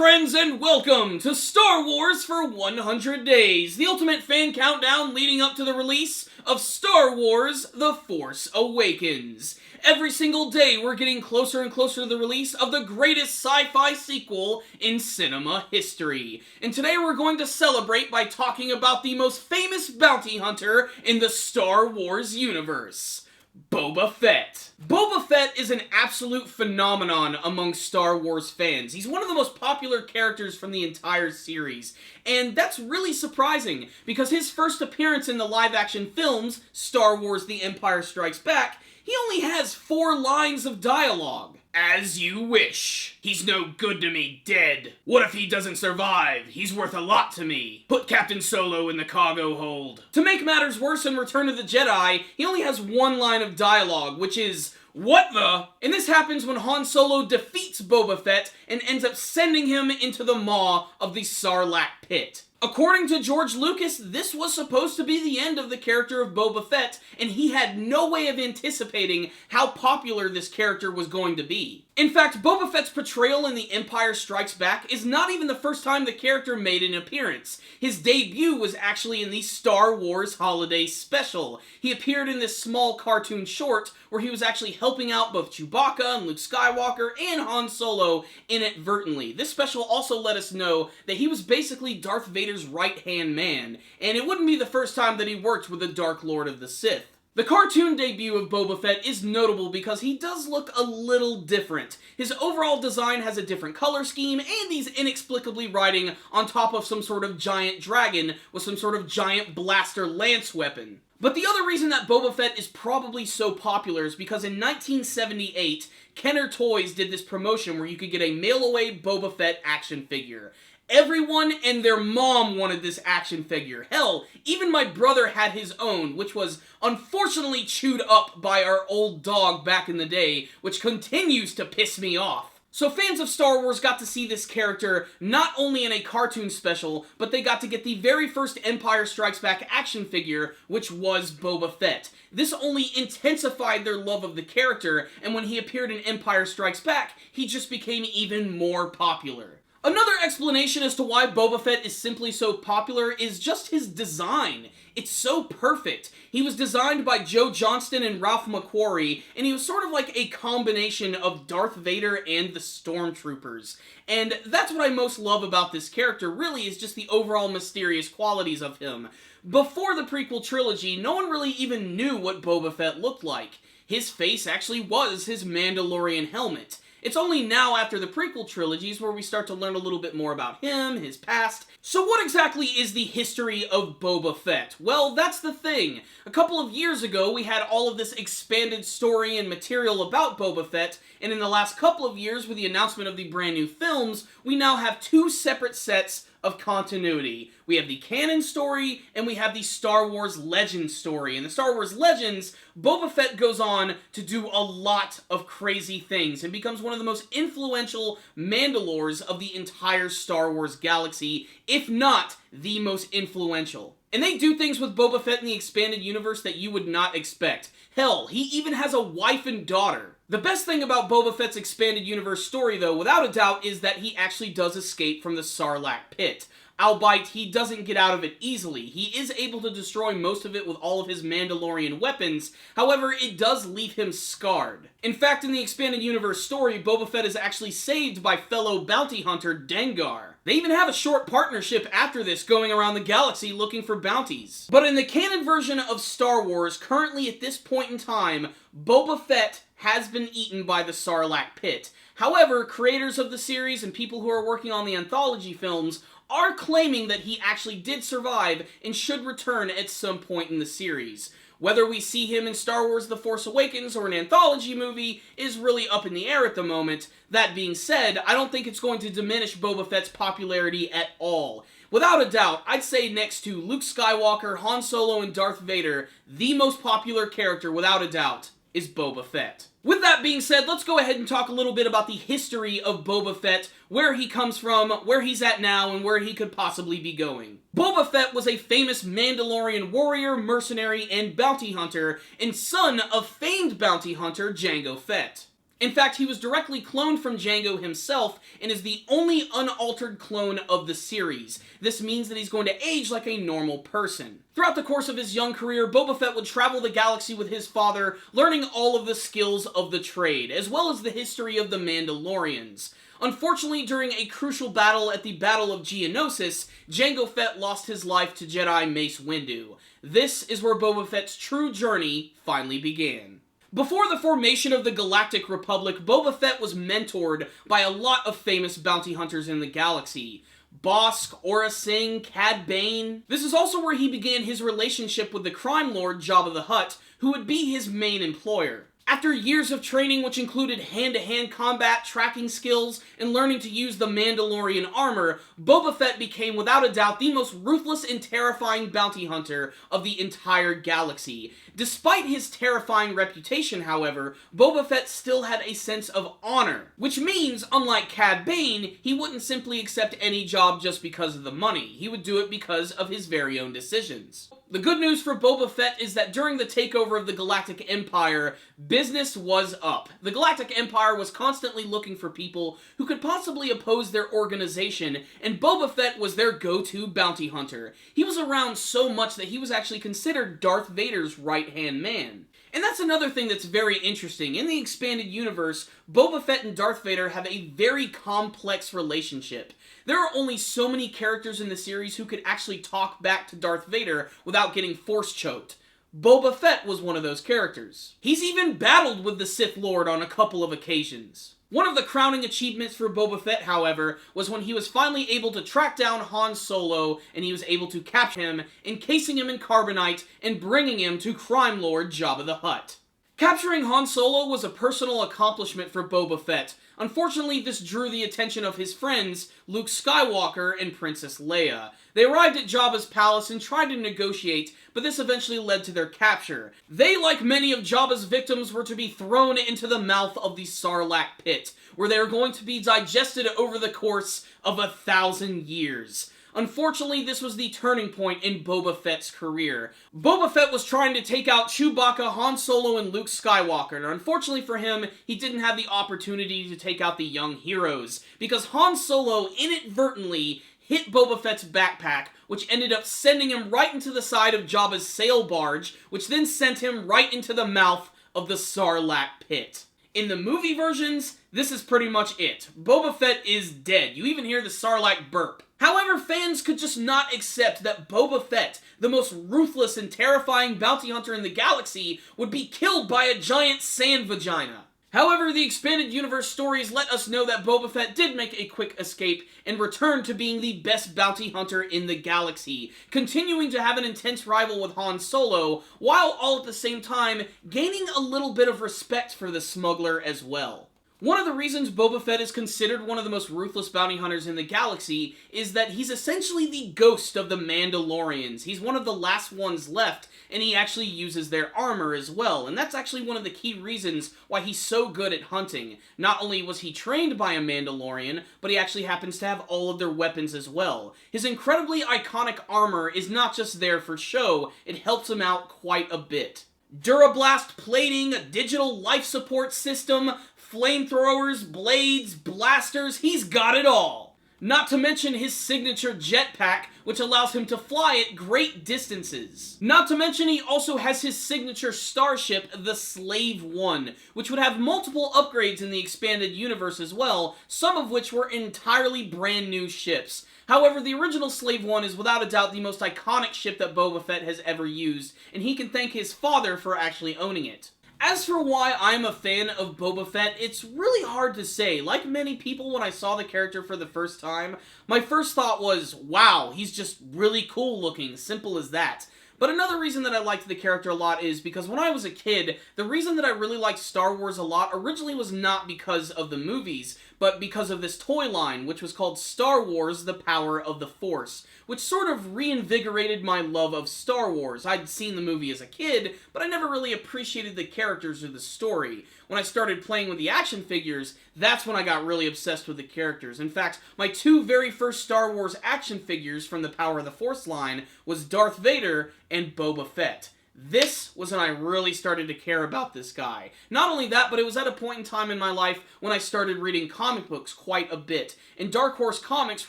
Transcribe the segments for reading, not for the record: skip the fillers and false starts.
friends, and welcome to Star Wars for 100 Days, the ultimate fan countdown leading up to the release of Star Wars The Force Awakens. Every single day, we're getting closer and closer to the release of the greatest sci-fi sequel in cinema history. And today we're going to celebrate by talking about the most famous bounty hunter in the Star Wars universe, Boba Fett. Boba Fett is an absolute phenomenon among Star Wars fans. He's one of the most popular characters from the entire series, and that's really surprising, because his first appearance in the live-action films, Star Wars The Empire Strikes Back, he only has 4 lines of dialogue. As you wish. He's no good to me, dead. What if he doesn't survive? He's worth a lot to me. Put Captain Solo in the cargo hold. To make matters worse, in Return of the Jedi, he only has 1 line of dialogue, which is, what the? And this happens when Han Solo defeats Boba Fett and ends up sending him into the maw of the Sarlacc pit. According to George Lucas, this was supposed to be the end of the character of Boba Fett, and he had no way of anticipating how popular this character was going to be. In fact, Boba Fett's portrayal in The Empire Strikes Back is not even the first time the character made an appearance. His debut was actually in the Star Wars Holiday Special. He appeared in this small cartoon short where he was actually helping out both Chewbacca and Luke Skywalker and Han Solo inadvertently. This special also let us know that he was basically Darth Vader's right-hand man, and it wouldn't be the first time that he worked with the Dark Lord of the Sith. The cartoon debut of Boba Fett is notable because he does look a little different. His overall design has a different color scheme, and he's inexplicably riding on top of some sort of giant dragon with some sort of giant blaster lance weapon. But the other reason that Boba Fett is probably so popular is because in 1978, Kenner Toys did this promotion where you could get a mail-away Boba Fett action figure. Everyone and their mom wanted this action figure. Hell, even my brother had his own, which was unfortunately chewed up by our old dog back in the day, which continues to piss me off. So fans of Star Wars got to see this character not only in a cartoon special, but they got to get the very first Empire Strikes Back action figure, which was Boba Fett. This only intensified their love of the character, and when he appeared in Empire Strikes Back, he just became even more popular. Another explanation as to why Boba Fett is simply so popular is just his design. It's so perfect. He was designed by Joe Johnston and Ralph McQuarrie, and he was sort of like a combination of Darth Vader and the Stormtroopers. And that's what I most love about this character, really, is just the overall mysterious qualities of him. Before the prequel trilogy, no one really even knew what Boba Fett looked like. His face actually was his Mandalorian helmet. It's only now after the prequel trilogies where we start to learn a little bit more about him, his past. So what exactly is the history of Boba Fett? Well, that's the thing. A couple of years ago, we had all of this expanded story and material about Boba Fett, and in the last couple of years, with the announcement of the brand new films, we now have 2 separate sets of continuity. We have the canon story, and we have the Star Wars Legends story. In the Star Wars Legends, Boba Fett goes on to do a lot of crazy things, and becomes one of the most influential Mandalores of the entire Star Wars galaxy, if not the most influential. And they do things with Boba Fett in the expanded universe that you would not expect. Hell, he even has a wife and daughter. The best thing about Boba Fett's expanded universe story, though, without a doubt, is that he actually does escape from the Sarlacc pit. Albeit, he doesn't get out of it easily. He is able to destroy most of it with all of his Mandalorian weapons, however, it does leave him scarred. In fact, in the expanded universe story, Boba Fett is actually saved by fellow bounty hunter Dengar. They even have a short partnership after this, going around the galaxy looking for bounties. But in the canon version of Star Wars, currently at this point in time, Boba Fett has been eaten by the Sarlacc pit. However, creators of the series and people who are working on the anthology films are claiming that he actually did survive and should return at some point in the series. Whether we see him in Star Wars The Force Awakens or an anthology movie is really up in the air at the moment. That being said, I don't think it's going to diminish Boba Fett's popularity at all. Without a doubt, I'd say next to Luke Skywalker, Han Solo, and Darth Vader, the most popular character, without a doubt, is Boba Fett. With that being said, let's go ahead and talk a little bit about the history of Boba Fett, where he comes from, where he's at now, and where he could possibly be going. Boba Fett was a famous Mandalorian warrior, mercenary, and bounty hunter, and son of famed bounty hunter Jango Fett. In fact, he was directly cloned from Jango himself and is the only unaltered clone of the series. This means that he's going to age like a normal person. Throughout the course of his young career, Boba Fett would travel the galaxy with his father, learning all of the skills of the trade, as well as the history of the Mandalorians. Unfortunately, during a crucial battle at the Battle of Geonosis, Jango Fett lost his life to Jedi Mace Windu. This is where Boba Fett's true journey finally began. Before the formation of the Galactic Republic, Boba Fett was mentored by a lot of famous bounty hunters in the galaxy. Bossk, Aurra Sing, Cad Bane. This is also where he began his relationship with the crime lord Jabba the Hutt, who would be his main employer. After years of training, which included hand-to-hand combat, tracking skills, and learning to use the Mandalorian armor, Boba Fett became without a doubt the most ruthless and terrifying bounty hunter of the entire galaxy. Despite his terrifying reputation, however, Boba Fett still had a sense of honor, which means, unlike Cad Bane, he wouldn't simply accept any job just because of the money. He would do it because of his very own decisions. The good news for Boba Fett is that during the takeover of the Galactic Empire, business was up. The Galactic Empire was constantly looking for people who could possibly oppose their organization, and Boba Fett was their go-to bounty hunter. He was around so much that he was actually considered Darth Vader's right-hand man. And that's another thing that's very interesting. In the expanded universe, Boba Fett and Darth Vader have a very complex relationship. There are only so many characters in the series who could actually talk back to Darth Vader without getting force choked. Boba Fett was one of those characters. He's even battled with the Sith Lord on a couple of occasions. One of the crowning achievements for Boba Fett, however, was when he was finally able to track down Han Solo, and he was able to capture him, encasing him in carbonite, and bringing him to crime lord Jabba the Hutt. Capturing Han Solo was a personal accomplishment for Boba Fett. Unfortunately, this drew the attention of his friends, Luke Skywalker and Princess Leia. They arrived at Jabba's palace and tried to negotiate, but this eventually led to their capture. They, like many of Jabba's victims, were to be thrown into the mouth of the Sarlacc pit, where they were going to be digested over the course of 1,000 years. Unfortunately, this was the turning point in Boba Fett's career. Boba Fett was trying to take out Chewbacca, Han Solo, and Luke Skywalker, and unfortunately for him, he didn't have the opportunity to take out the young heroes, because Han Solo inadvertently hit Boba Fett's backpack, which ended up sending him right into the side of Jabba's sail barge, which then sent him right into the mouth of the Sarlacc pit. In the movie versions, this is pretty much it. Boba Fett is dead. You even hear the Sarlacc burp. However, fans could just not accept that Boba Fett, the most ruthless and terrifying bounty hunter in the galaxy, would be killed by a giant sand vagina. However, the expanded universe stories let us know that Boba Fett did make a quick escape and returned to being the best bounty hunter in the galaxy, continuing to have an intense rival with Han Solo, while all at the same time gaining a little bit of respect for the smuggler as well. One of the reasons Boba Fett is considered one of the most ruthless bounty hunters in the galaxy is that he's essentially the ghost of the Mandalorians. He's one of the last ones left, and he actually uses their armor as well, and that's actually one of the key reasons why he's so good at hunting. Not only was he trained by a Mandalorian, but he actually happens to have all of their weapons as well. His incredibly iconic armor is not just there for show, it helps him out quite a bit. Durablast plating, a digital life support system, flamethrowers, blades, blasters, he's got it all. Not to mention his signature jetpack, which allows him to fly at great distances. Not to mention he also has his signature starship, the Slave One, which would have multiple upgrades in the expanded universe as well, some of which were entirely brand new ships. However, the original Slave One is without a doubt the most iconic ship that Boba Fett has ever used, and he can thank his father for actually owning it. As for why I'm a fan of Boba Fett, it's really hard to say. Like many people, when I saw the character for the first time, my first thought was, wow, he's just really cool looking, simple as that. But another reason that I liked the character a lot is because when I was a kid, the reason that I really liked Star Wars a lot originally was not because of the movies, but because of this toy line, which was called Star Wars: The Power of the Force, which sort of reinvigorated my love of Star Wars. I'd seen the movie as a kid, but I never really appreciated the characters or the story. When I started playing with the action figures, that's when I got really obsessed with the characters. In fact, my two very first Star Wars action figures from the Power of the Force line was Darth Vader and Boba Fett. This was when I really started to care about this guy. Not only that, but it was at a point in time in my life when I started reading comic books quite a bit. And Dark Horse Comics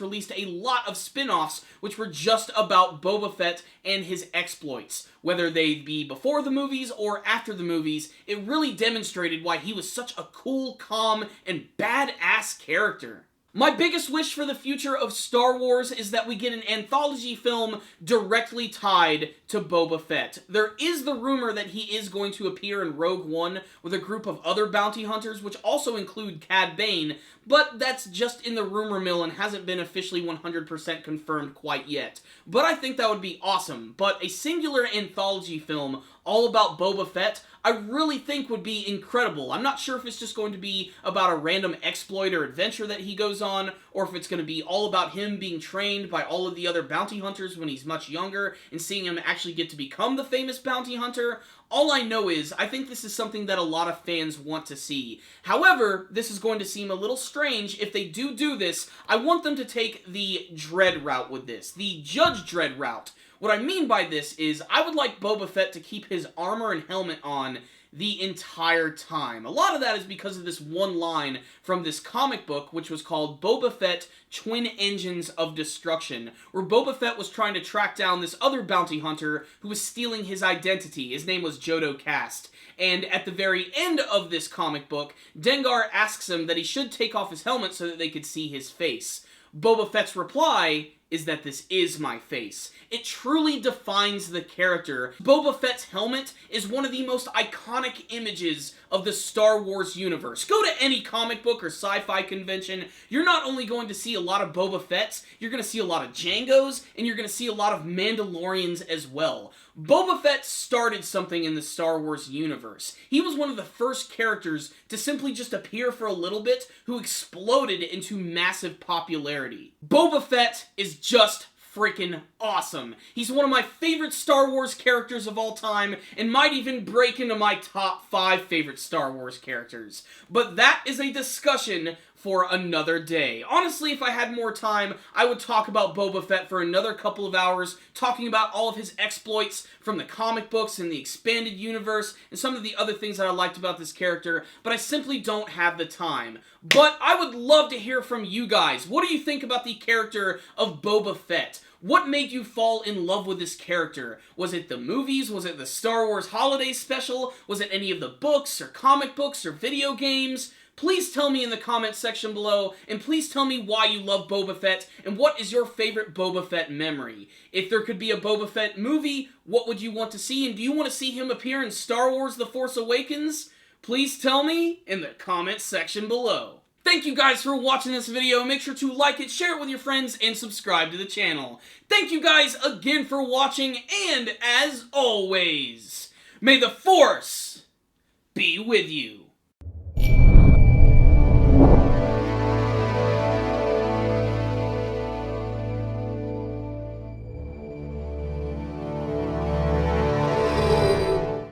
released a lot of spin-offs which were just about Boba Fett and his exploits. Whether they be before the movies or after the movies, it really demonstrated why he was such a cool, calm, and badass character. My biggest wish for the future of Star Wars is that we get an anthology film directly tied to Boba Fett. There is the rumor that he is going to appear in Rogue One with a group of other bounty hunters, which also include Cad Bane, but that's just in the rumor mill and hasn't been officially 100% confirmed quite yet. But I think that would be awesome. But a singular anthology film all about Boba Fett, I really think would be incredible. I'm not sure if it's just going to be about a random exploit or adventure that he goes on, or if it's going to be all about him being trained by all of the other bounty hunters when he's much younger, and seeing him actually get to become the famous bounty hunter. All I know is, I think this is something that a lot of fans want to see. However, this is going to seem a little strange. If they do this, I want them to take the Dredd route with this, the Judge Dredd route. What I mean by this is, I would like Boba Fett to keep his armor and helmet on the entire time. A lot of that is because of this one line from this comic book, which was called Boba Fett, Twin Engines of Destruction, where Boba Fett was trying to track down this other bounty hunter who was stealing his identity. His name was Jodo Kast. And at the very end of this comic book, Dengar asks him that he should take off his helmet so that they could see his face. Boba Fett's reply is that this is my face. It truly defines the character. Boba Fett's helmet is one of the most iconic images of the Star Wars universe. Go to any comic book or sci-fi convention, you're not only going to see a lot of Boba Fett's, you're going to see a lot of Jangos, and you're going to see a lot of Mandalorians as well. Boba Fett started something in the Star Wars universe. He was one of the first characters to simply just appear for a little bit who exploded into massive popularity. Boba Fett is just freaking awesome. He's one of my favorite Star Wars characters of all time, and might even break into my top 5 favorite Star Wars characters. But that is a discussion for another day. Honestly, if I had more time, I would talk about Boba Fett for another couple of hours, talking about all of his exploits from the comic books and the expanded universe, and some of the other things that I liked about this character, but I simply don't have the time. But I would love to hear from you guys. What do you think about the character of Boba Fett? What made you fall in love with this character? Was it the movies? Was it the Star Wars Holiday Special? Was it any of the books or comic books or video games? Please tell me in the comments section below, and please tell me why you love Boba Fett, and what is your favorite Boba Fett memory. If there could be a Boba Fett movie, what would you want to see, and do you want to see him appear in Star Wars The Force Awakens? Please tell me in the comments section below. Thank you guys for watching this video. Make sure to like it, share it with your friends, and subscribe to the channel. Thank you guys again for watching, and as always, may the Force be with you.